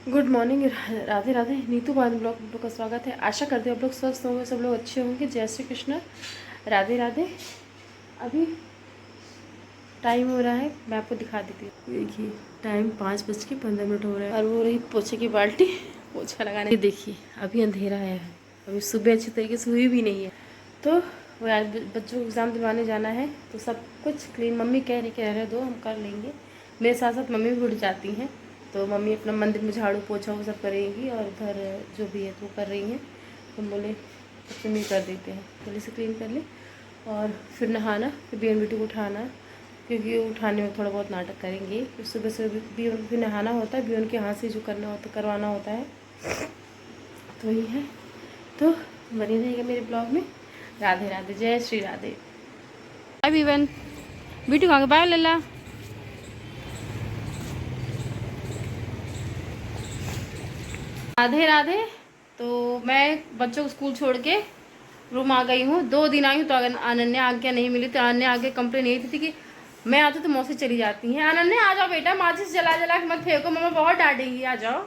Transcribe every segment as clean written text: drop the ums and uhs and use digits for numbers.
Good morning, Radhe Radhe. Neetu बान blog में का स्वागत है। आशा करते हैं आप लोग स्वस्थ होंगे, सब लोग अच्छे होंगे। जय श्री कृष्ण, राधे राधे। अभी टाइम हो रहा है, मैं आपको दिखा देती हूँ। देखिए टाइम 5:15 हो रहा है और वो रही पोछे की बाल्टी पोछा लगाने। ये देखिए अभी अंधेरा है, अभी सुबह अच्छी तरीके से हुई भी नहीं है। तो वो आज बच्चों को एग्ज़ाम दिलवाने जाना है, तो सब कुछ क्लीन मम्मी कह रही कह रहे दो हम कर लेंगे। मेरे साथ साथ मम्मी भी उठ जाती हैं, तो मम्मी अपना मंदिर में झाड़ू पोछा वो सब करेंगी और घर जो भी है तो कर रही हैं। तो बोले मम्मी कर देते हैं, जल्दी से क्लीन कर ले और फिर नहाना, फिर बीएन बेटी को उठाना, क्योंकि उठाने में थोड़ा बहुत नाटक करेंगे। फिर सुबह से भी उनको नहाना होता है, भी उनके हाथ से जो करना होता करवाना होता है, तो वही है। तो बनी रहेगा मेरे ब्लॉग में। राधे राधे, जय श्री राधे। बाय बीवन, बेटी कहाँ गई? बाय लल्ला। राधे राधे। तो मैं बच्चों को स्कूल छोड़ के रूम आ गई हूँ। 2 दिन आई हूँ तो अनन्या आज्ञा नहीं मिली, तो अनन्या आगे कंप्लेन यही थी कि मैं आती तो मौसी चली जाती हैं। अनन्या आ जाओ बेटा, माचिस जला जला के मत फेंको, मम्मा बहुत डांटेंगी। आ जाओ।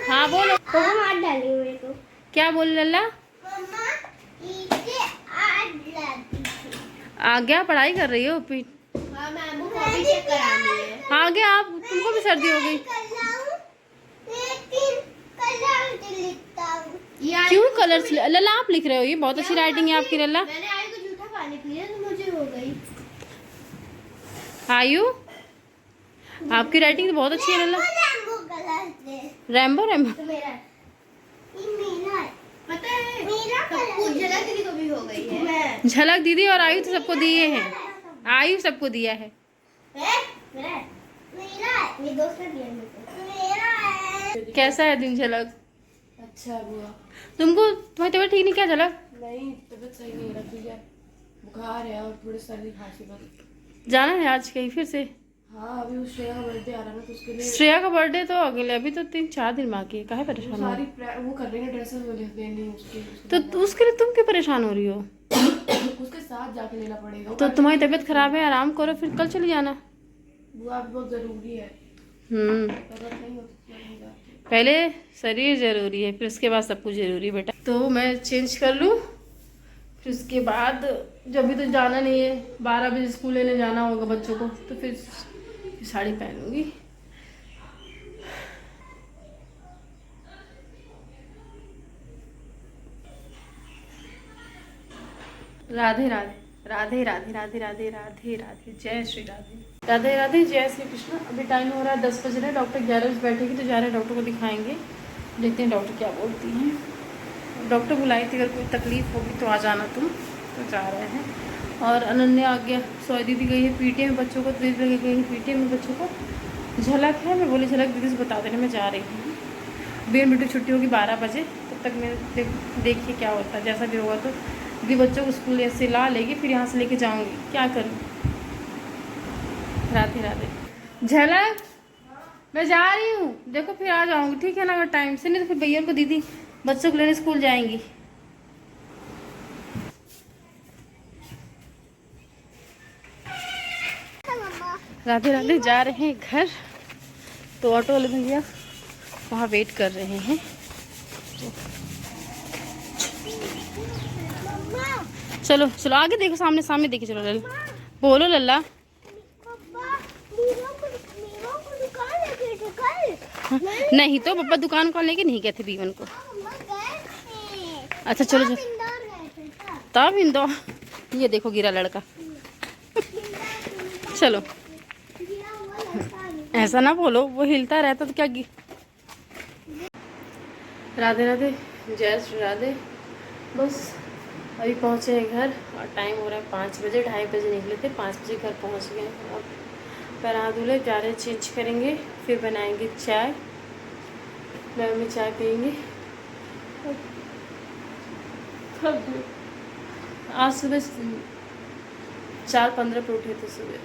हाँ बोलो। हाथ डाली मेरे को। क्या बोल लल्ला? आज्ञा पढ़ाई कर रही हो? हाँ मैम को कॉपी चेक करानी है। आगे आप, तुमको भी सर्दी हो गई? क्यों कलर्स? लल्ला आप लिख रहे हो, ये बहुत अच्छी राइटिंग है आपकी लल्ला। मैंने आयु को जूठा पानी पिया तो मुझे हो गई। आयु आपकी राइटिंग तो बहुत अच्छी है लल्ला। रैम्बो रैम्बो तो मेरा पता है, मेरा झलक दीदी को भी हो गई है। झलक दीदी और आयु तो सबको दिए हैं, आयु सबको दिया है। मेरे दोस्त ने दिया मेरे को। कैसा है दिन झलक? अच्छा बुआ। तुमको तुम्हारी तबीयत ठीक नहीं क्या झलक? नहीं तबीयत सही नहीं रखी है, बुखार है और थोड़ी सर्दी खांसी बस। जाना है आज कहीं फिर से? हाँ अभी उस श्रेया का बर्थडे आ रहा है ना, तो उसके लिए। श्रेया का बर्थडे तो अगले, अभी तो 3-4 दिन बाकी है, काहे परेशान हो? सारी वो कर रही है, ड्रेसेस वो लिख देनी उसके तो उसके लिए तुम क्यों परेशान हो रही हो? उसके साथ जाके लेना पड़ेगा। तो तुम्हारी तबीयत खराब है, आराम करो, फिर कल चले जाना। बुआ बहुत जरूरी है। तबीयत नहीं होती तो नहीं जाती। पहले शरीर जरूरी है, फिर उसके बाद सब कुछ जरूरी है बेटा। तो मैं चेंज कर लूँ, फिर उसके बाद जब भी तो जाना नहीं है, 12 बजे स्कूल लेने जाना होगा बच्चों को, तो फिर साड़ी पहनूंगी। राधे राधे, राधे राधे, राधे राधे, राधे राधे, जय श्री राधे। राधे राधे, जय श्री कृष्ण। अभी टाइम हो रहा है 10 बज रहे, डॉक्टर 11 बजे बैठेगी, तो जा रहे हैं डॉक्टर को दिखाएंगे, देखते हैं डॉक्टर क्या बोलती हैं। डॉक्टर बुलाई थी, अगर कोई तकलीफ होगी तो आ जाना तुम, तो जा रहे हैं। और अनन्या आ गया, सोई दीदी गई है पीटीए में बच्चों को, दीदी लगे गई है पीटीए में बच्चों को। झलक है, मैं बोली झलक दीदी से बता देने मैं जा रही हूँ। बीएन बेटी छुट्टी होगी 12 बजे, तब तक मैं देखिए क्या होता है, जैसा भी होगा तो दीदी बच्चों को स्कूल से ला लेगी, फिर यहाँ से लेके जाऊँगी, क्या करूँ। राधे राधे। झलक मैं जा रही हूँ, देखो फिर आ जाऊँगी, ठीक है ना, अगर टाइम से, नहीं तो फिर भैया को दीदी बच्चों को लेने स्कूल जाएंगी। राधे राधे, जा रहे हैं घर, तो ऑटो वाले भैया वहाँ वेट कर रहे हैं। चलो चलो आगे देखो, सामने सामने देखिए, चलो लल्ला बोलो लल्ला। हाँ, नहीं तो पापा दुकान कौन लेके नहीं गए थे बीवन को। अच्छा चलो चलो, तब इंदौर, ये देखो गिरा लड़का। चलो ऐसा ना बोलो, वो हिलता रहता तो क्या राधे राधे, जय श्री राधे। बस अभी पहुँचे हैं घर और टाइम हो रहा है 5 बजे, 2:30 बजे निकले थे, 5 बजे घर पहुँच गए। अब पैर हाथ धुले, जा रहे चेंज करेंगे, फिर बनाएंगे चाय, में चाय पियेंगे। आज सुबह 4:15 पर उठे थे, सुबह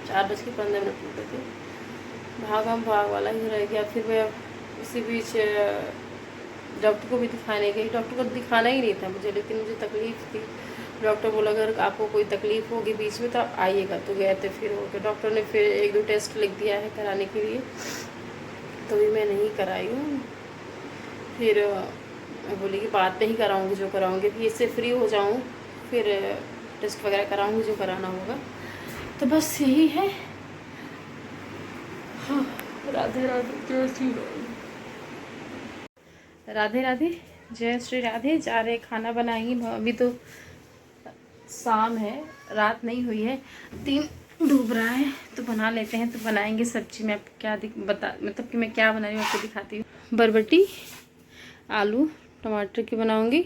4:15 पर उठे थे। भाग वाला ही रह गया। फिर मैं इसी बीच डॉक्टर को भी दिखाने गई। डॉक्टर को दिखाना ही नहीं था मुझे, लेकिन मुझे तकलीफ़ थी। डॉक्टर बोला अगर आपको कोई तकलीफ़ होगी बीच में तो आप आइएगा, तो गए थे। फिर हो गया, डॉक्टर ने फिर 1-2 टेस्ट लिख दिया है कराने के लिए। तो भी मैं नहीं कराई हूँ। फिर मैं बोली कि बाद में ही कराऊँगी जो कराऊँगी, कि इससे फ्री हो जाऊँ, फिर टेस्ट वगैरह कराऊँगी जो कराना होगा। तो बस यही है। हाँ, राधे राधे, जय श्री राधे राधे, जय श्री राधे। जा रहे खाना बनाएंगी। अभी तो शाम है, रात नहीं हुई है, 3 डूब रहा है, तो बना लेते हैं। तो बनाएंगे सब्जी में आपको क्या मतलब कि मैं क्या बना रही हूँ आपको दिखाती हूँ। बरबटी आलू टमाटर की बनाऊंगी,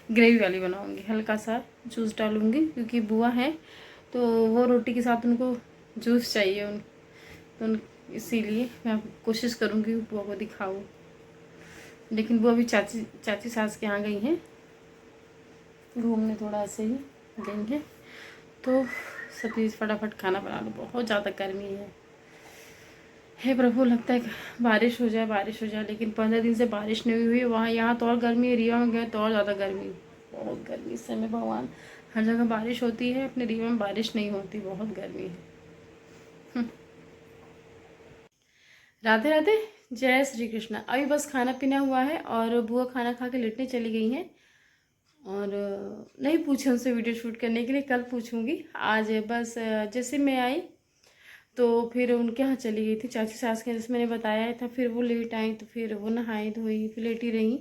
ग्रेवी वाली बनाऊंगी। हल्का सा जूस डालूंगी क्योंकि बुआ है तो वो रोटी के साथ उनको जूस चाहिए तो इसीलिए मैं कोशिश करूंगी बुआ को दिखाऊँ। लेकिन बुआ अभी चाची सास के यहाँ गई हैं घूमने, थोड़ा ऐसे ही गई हैं। तो सब्जी फटाफट खाना बना लो, बहुत ज़्यादा गर्मी है। हे प्रभु, लगता है बारिश हो जाए बारिश हो जाए, लेकिन 15 दिन से बारिश नहीं हुई। वहाँ यहाँ तो और गर्मी है, रीवा में गए तो और ज़्यादा गर्मी, बहुत गर्मी इस समय। भगवान, हर जगह बारिश होती है, अपने रीवा में बारिश नहीं होती, बहुत गर्मी है। राधे राधे, जय श्री कृष्णा। अभी बस खाना पीना हुआ है और बुआ खाना खा के लेटने चली गई हैं। और नहीं पूछे उनसे वीडियो शूट करने के लिए, कल पूछूंगी। आज बस जैसे मैं आई तो फिर उनके यहाँ चली गई थी चाची सास के, जैसे मैंने बताया था। फिर वो लेट आई तो फिर वो नहाई धोई, फिर लेटी रही।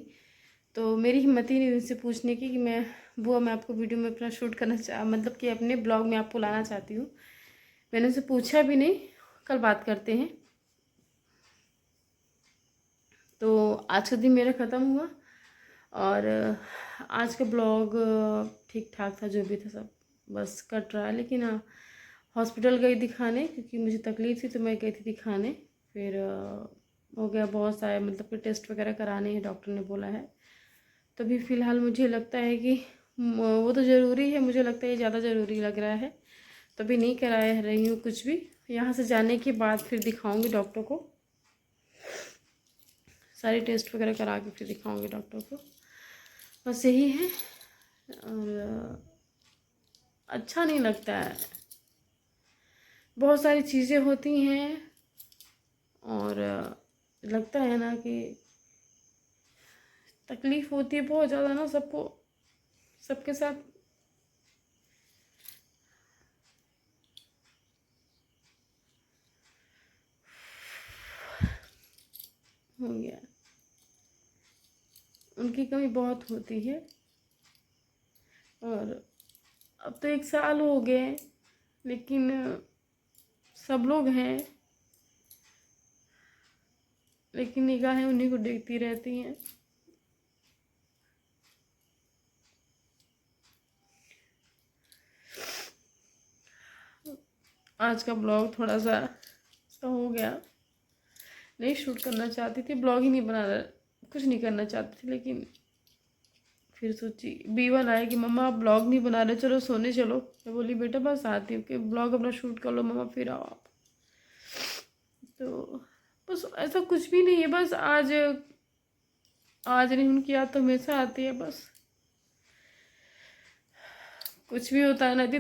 तो मेरी हिम्मत ही नहीं उनसे पूछने की कि मैं बुआ मैं आपको वीडियो में अपना शूट करना मतलब कि अपने ब्लॉग में आपको लाना चाहती हूँ। मैंने उनसे पूछा भी नहीं, कल बात करते हैं। तो आज का दिन मेरा ख़त्म हुआ और आज का ब्लॉग ठीक ठाक था, जो भी था सब बस कट रहा है। लेकिन हाँ, हॉस्पिटल गई दिखाने क्योंकि मुझे तकलीफ़ थी, तो मैं गई थी दिखाने। फिर हो गया बहुत सारे, मतलब कि टेस्ट वगैरह कराने हैं, डॉक्टर ने बोला है। तो अभी फ़िलहाल मुझे लगता है कि वो तो ज़रूरी है, मुझे लगता है ये ज़्यादा ज़रूरी लग रहा है, तो अभी नहीं करा रही हूँ कुछ भी। यहाँ से जाने के बाद फिर दिखाऊँगी डॉक्टर को, सारे टेस्ट वगैरह करा के फिर दिखाऊँगी डॉक्टर को। बस यही है। और अच्छा नहीं लगता है, बहुत सारी चीज़ें होती हैं और लगता है ना कि तकलीफ़ होती है बहुत ज़्यादा ना सबको, सबके साथ। हो गया, उनकी कमी बहुत होती है। और अब तो 1 साल हो गए, लेकिन सब लोग हैं, लेकिन निगाहें उन्हीं को देखती रहती हैं। आज का ब्लॉग थोड़ा सा हो गया, नहीं शूट करना चाहती थी, ब्लॉग ही नहीं बना कुछ नहीं करना चाहती थी। लेकिन फिर सोची, B1 आया कि मम्मा आप ब्लॉग नहीं बना रहे, चलो सोने चलो। मैं बोली बेटा बस आती हूँ कि ब्लॉग अपना शूट कर लो मम्मा, फिर आओ आप। तो बस ऐसा कुछ भी नहीं है, बस आज नहीं, उनकी याद तो हमेशा आती है। बस कुछ भी होता है ना, इतनी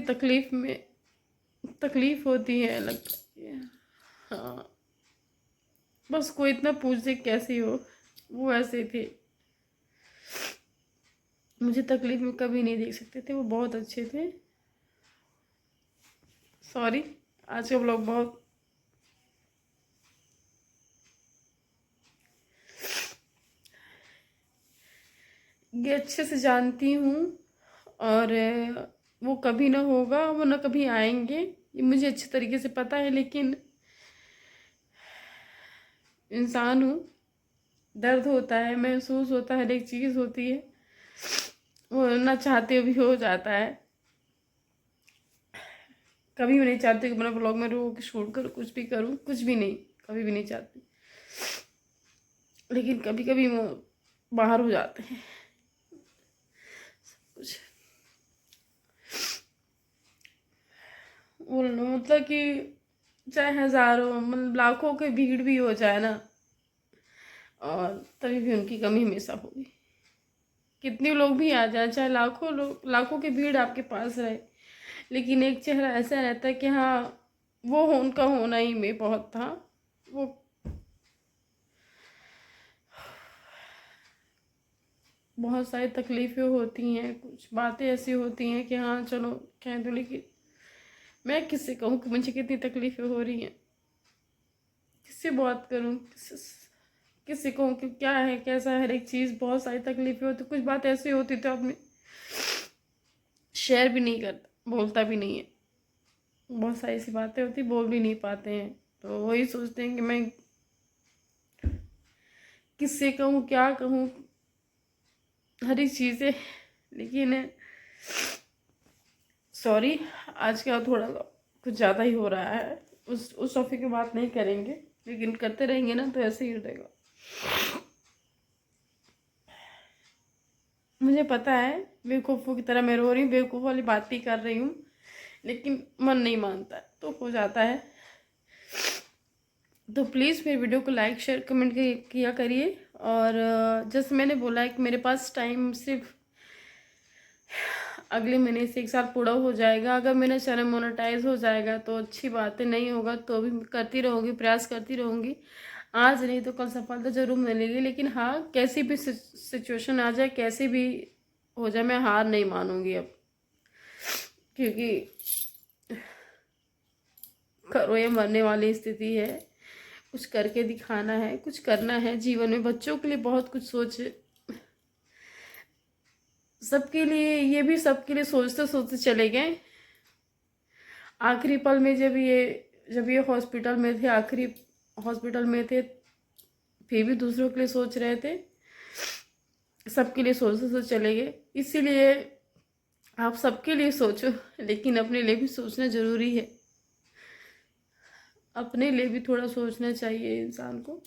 तकलीफ होती है, लगता है। हाँ, बस कोई इतना पूछे कैसी हो, वो ऐसे थे, मुझे तकलीफ में कभी नहीं देख सकते थे, वो बहुत अच्छे थे। सॉरी, आज का ब्लॉग बहुत ये अच्छे से जानती हूँ और वो कभी ना होगा, वो ना कभी आएंगे, ये मुझे अच्छे तरीके से पता है। लेकिन इंसान हूँ, दर्द होता है, महसूस होता है, हर एक चीज़ होती है, वो ना चाहते हुए भी हो जाता है। कभी भी नहीं चाहती कि मैं ब्लॉग में रो के शूट करूँ, कुछ भी करूँ, कुछ भी नहीं, कभी भी नहीं चाहती। लेकिन कभी कभी वो बाहर हो जाते हैं सब कुछ। वो मतलब कि चाहे हज़ारों मतलब लाखों की भीड़ भी हो जाए ना, और तभी भी उनकी कमी हमेशा होगी। कितने लोग भी आ जाए, चाहे लाखों की भीड़ आपके पास रहे, लेकिन एक चेहरा ऐसा रहता है कि हाँ, वो उनका होना ही में बहुत था। वो बहुत सारी तकलीफ़ें होती हैं, कुछ बातें ऐसी होती हैं कि हाँ चलो कह दो, लेकिन मैं किससे कहूँ कि मुझे कितनी तकलीफ़ें हो रही हैं, किससे बात करूँ, किससे कहूँ कि क्या है कैसा है। हर एक चीज़, बहुत सारी तकलीफ़ें होती, कुछ बात ऐसी होती तो अपने शेयर भी नहीं करता, बोलता भी नहीं है। बहुत सारी ऐसी बातें होती बोल भी नहीं पाते हैं, तो वही सोचते हैं कि मैं किससे कहूँ, क्या कहूँ, हर एक चीज़ें। लेकिन सॉरी, आज का थोड़ा सा कुछ ज़्यादा ही हो रहा है। उस टॉपिक की बात नहीं करेंगे, लेकिन करते रहेंगे ना तो ऐसे ही रहेगा। मुझे पता है बेवकूफ़ों की तरह मैं रो रही हूँ, बेवकूफ़ वाली बात ही कर रही हूँ, लेकिन मन नहीं मानता है तो हो जाता है। तो प्लीज़ मेरे वीडियो को लाइक शेयर कमेंट किया करिए। और जैसे मैंने बोला है कि मेरे पास टाइम सिर्फ अगले महीने से 1 साल पूरा हो जाएगा। अगर मेरा चैनल मोनेटाइज हो जाएगा तो अच्छी बात है, नहीं होगा तो भी करती रहूँगी, प्रयास करती रहूँगी। आज नहीं तो कल सफलता ज़रूर मिलेगी, लेकिन हाँ कैसी भी सिचुएशन आ जाए, कैसी भी हो जाए, मैं हार नहीं मानूंगी अब, क्योंकि करो या मरने वाली स्थिति है। कुछ करके दिखाना है, कुछ करना है जीवन में। बच्चों के लिए बहुत कुछ सोच, सबके लिए, ये भी सबके लिए सोचते सोचते चले गए। आखिरी पल में जब ये हॉस्पिटल में थे, आखिरी हॉस्पिटल में थे, फिर भी दूसरों के लिए सोच रहे थे, सबके लिए सोचते सोचते चले गए। इसीलिए आप सबके लिए सोचो, लेकिन अपने लिए भी सोचना ज़रूरी है। अपने लिए भी थोड़ा सोचना चाहिए इंसान को।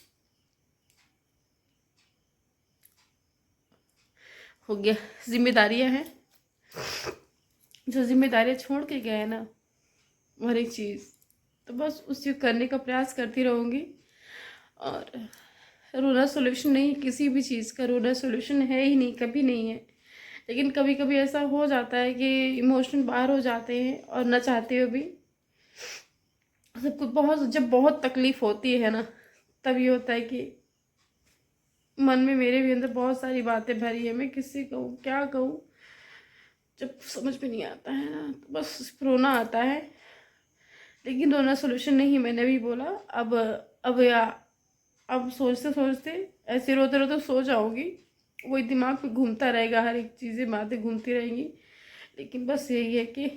हो गया, जिम्मेदारियां हैं, जो जिम्मेदारियां छोड़ के गए ना, हर एक चीज़, तो बस उसी करने का प्रयास करती रहूँगी। और रोना सोल्यूशन नहीं, किसी भी चीज़ का रोना सोल्यूशन है ही नहीं, कभी नहीं है। लेकिन कभी कभी ऐसा हो जाता है कि इमोशन बाहर हो जाते हैं, और न चाहते हुए भी सबको जब बहुत तकलीफ़ होती है ना, तब ये होता है कि मन में, मेरे भी अंदर बहुत सारी बातें भरी है, मैं किससे कहूँ, क्या कहूँ, जब समझ में नहीं आता है ना तो बस रोना आता है। लेकिन रोना सोल्यूशन नहीं, मैंने भी बोला। अब या अब सोचते सोचते ऐसे रोते रोते सो जाओगी, वही दिमाग में घूमता रहेगा, हर एक चीज़ें बातें घूमती रहेंगी। लेकिन बस यही है कि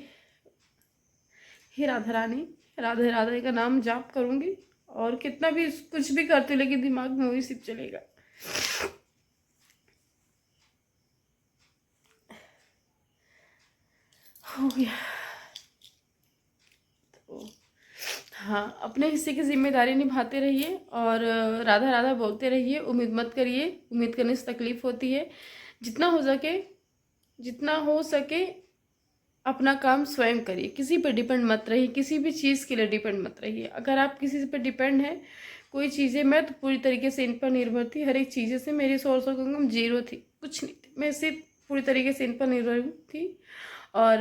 हे राधा रानी, राधे राधे का नाम जाप करूँगी, और कितना भी कुछ भी करती हूँ, लेकिन दिमाग में वही सिर्फ चलेगा। हो गया तो हाँ, अपने हिस्से की जिम्मेदारी निभाते रहिए, और राधा राधा बोलते रहिए। उम्मीद मत करिए, उम्मीद करने से तकलीफ होती है। जितना हो सके अपना काम स्वयं करिए, किसी पर डिपेंड मत रहिए, किसी भी चीज़ के लिए डिपेंड मत रहिए। अगर आप किसी पर डिपेंड हैं, कोई चीज़ें, मैं तो पूरी तरीके से इन पर निर्भर थी। हर एक चीज़ें से मेरी सोर्स ऑफ इनकम जीरो थी, कुछ नहीं थी, मैं सिर्फ पूरी तरीके से इन पर निर्भर थी। और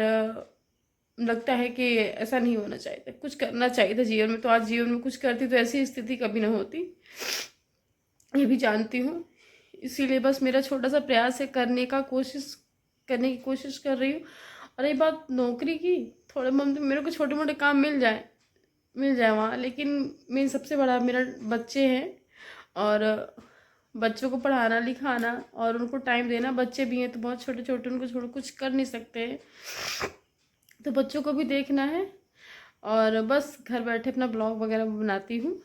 लगता है कि ऐसा नहीं होना चाहिए था, कुछ करना चाहिए था जीवन में, तो आज जीवन में कुछ करती तो ऐसी स्थिति कभी ना होती, ये भी जानती हूँ। इसीलिए बस मेरा छोटा सा प्रयास है, करने की कोशिश कर रही हूँ। और ये बात नौकरी की, थोड़े मेरे को छोटे मोटे काम मिल जाए वहाँ, लेकिन मेन सबसे बड़ा मेरा बच्चे हैं, और बच्चों को पढ़ाना लिखाना और उनको टाइम देना। बच्चे भी हैं तो बहुत छोटे छोटे, उनको छोड़ कुछ कर नहीं सकते हैं, तो बच्चों को भी देखना है। और बस घर बैठे अपना ब्लॉग वगैरह बनाती हूँ।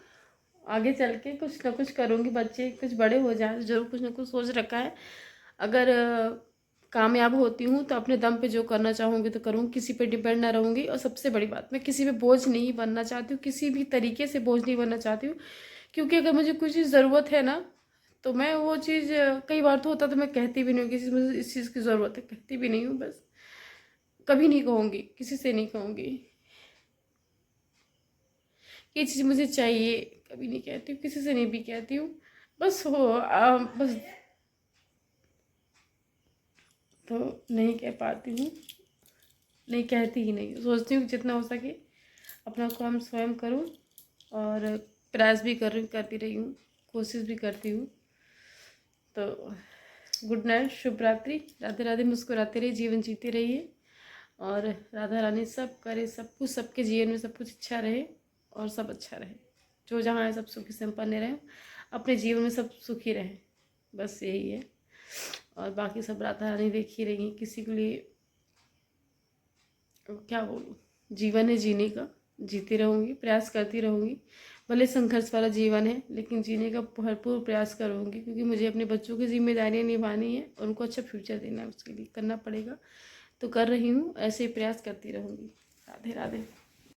आगे चल के कुछ ना कुछ करूँगी, बच्चे कुछ बड़े हो जाए जरूर, कुछ ना कुछ सोच रखा है। अगर कामयाब होती हूँ तो अपने दम पे जो करना चाहूँगी तो करूँगी, किसी पे डिपेंड ना रहूँगी। और सबसे बड़ी बात, मैं किसी पे बोझ नहीं बनना चाहती हूँ, किसी भी तरीके से बोझ नहीं बनना चाहती हूँ। क्योंकि अगर मुझे कुछ चीज़ ज़रूरत है ना, तो मैं वो चीज़, कई बार तो होता तो मैं कहती भी नहीं हूँ किसी, मुझे इस चीज़ की ज़रूरत है, कहती भी नहीं हूँ। बस कभी नहीं कहूँगी, किसी से नहीं कहूँगी ये चीज़ मुझे चाहिए, कभी नहीं कहती हूँ, किसी से नहीं भी कहती हूँ। बस बस तो नहीं कह पाती हूँ, नहीं कहती ही नहीं, सोचती हूँ जितना हो सके अपना काम स्वयं करूँ। और प्रयास भी करती रही हूँ, कोशिश भी करती हूँ। तो गुड नाइट, शुभ रात्रि। राधे राधे। मुस्कुराते रहिए, जीवन जीते रहिए और राधा रानी सब करे, सब कुछ सबके जीवन में सब कुछ अच्छा रहे और सब अच्छा रहे। जो जहाँ है सब सुखी संपन्न रहे, अपने जीवन में सब सुखी रहे, बस यही है। और बाकी सब राधा रानी देख ही रही हैं। किसी के लिए क्या बोलूँ, जीवन है जीने का, जीती रहूँगी, प्रयास करती रहूँगी। भले संघर्ष वाला जीवन है लेकिन जीने का भरपूर प्रयास करूँगी, क्योंकि मुझे अपने बच्चों की जिम्मेदारियाँ निभानी है और उनको अच्छा फ्यूचर देना है, उसके लिए करना पड़ेगा। तो कर रही हूँ, ऐसे ही प्रयास करती रहूँगी। राधे राधे।